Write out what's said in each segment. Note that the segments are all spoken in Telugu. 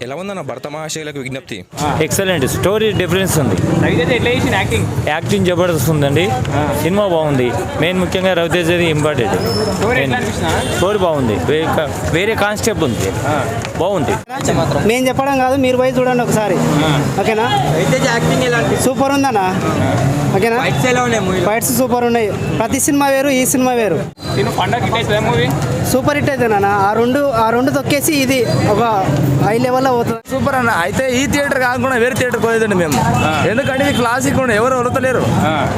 ఎలా ఉందన్న భర్త మహాశైలకు విజ్ఞప్తి? ఎక్సలెంట్ స్టోరీ డిఫరెన్స్ ఉంది. యాక్టింగ్ జబర్దస్త్ ఉందండి. సినిమా బాగుంది. మెయిన్ ముఖ్యంగా రవితేజది ఇంపార్టెంట్. స్టోరీ బాగుంది. వేరే కాన్సెప్ట్ ఉంది. బాగుంది. మేము చెప్పడం కాదు, మీరు పోయి చూడండి ఒకసారి. ఓకేనా? సూపర్ ఉందన్నా. ఓకేనా? ఫైట్స్ సూపర్ ఉన్నాయి. ప్రతి సినిమా వేరు, ఈ సినిమా వేరు. సూపర్ హిట్ అయితే నాన్న. ఆ రెండు తొక్కేసి ఇది ఒక హై లెవెల్లో అవుతుంది. సూపర్ అన్న. అయితే ఈ థియేటర్ కాకుండా వేరే థియేటర్ పోయేదండి మేము. ఎందుకంటే ఇది క్లాసిక్ ఉండే, ఎవరు వదలలేరు.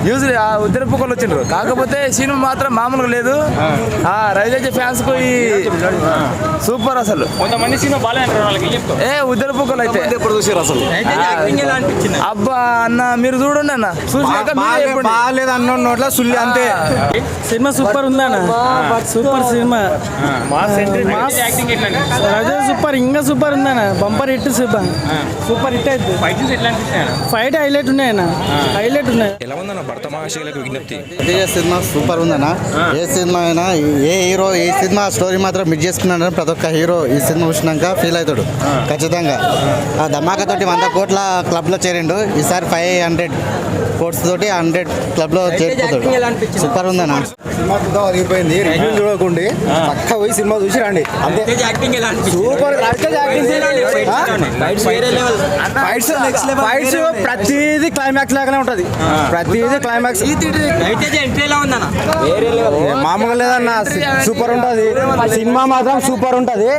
యూజువల్లీ ఆ ఉద్దరపుకోలు వచ్చిండ్రు. కాకపోతే సినిమా మాత్రం మామూలుగా లేదు. రవితేజ ఫ్యాన్స్ కు ఈ సూపర్ అసలు. కొంతమంది సినిమా ఏ ఉద్దరపుకోలు అయితే అసలు అబ్బా అన్న, మీరు చూడండి అన్న. బాగాలేదు అన్న నోట్ల సుల్లి అంతే. సినిమా సూపర్ ఉందన్న. Super cinema. రజా సూపర్, ఇంకా సూపర్ ఉందన్న. Bumper hit. సూపర్ హిట్ అయితే ఫైట్ హైలైట్ ఉన్నాయన్న. హైలైట్ ఉన్నాయి. ఎలా ఉందన్న భర్త మహాశైలకు విజ్ఞప్తి? సినిమా సూపర్ ఉందన్న. ఏ సినిమా అయినా ఏ హీరో ఈ సినిమా స్టోరీ మాత్రం మిస్ చేసుకున్నాడని ప్రతి ఒక్క హీరో ఈ సినిమా చూసినాక ఫీల్ అవుతాడు ఖచ్చితంగా. ఆ ధమాకాతోటి 100 కోట్ల క్లబ్లో చేరిండు. ఈసారి 500 కోట్స్ తోటి 100 క్లబ్లో చేరిపోతాడు. సూపర్ ఉందన్న. సినిమా అదిరిపోయింది. రివ్యూ చూడకుండా పక్క పోయి సినిమా చూసి రండి. సూపర్. ఫైట్స్ ప్రతిదీ క్లైమాక్స్ లాగానే ఉంటది. ప్రతిదీ క్లైమాక్స్. మామూలుగా లేదన్న. సూపర్ ఉంటది. సినిమా మాత్రం సూపర్ ఉంటది.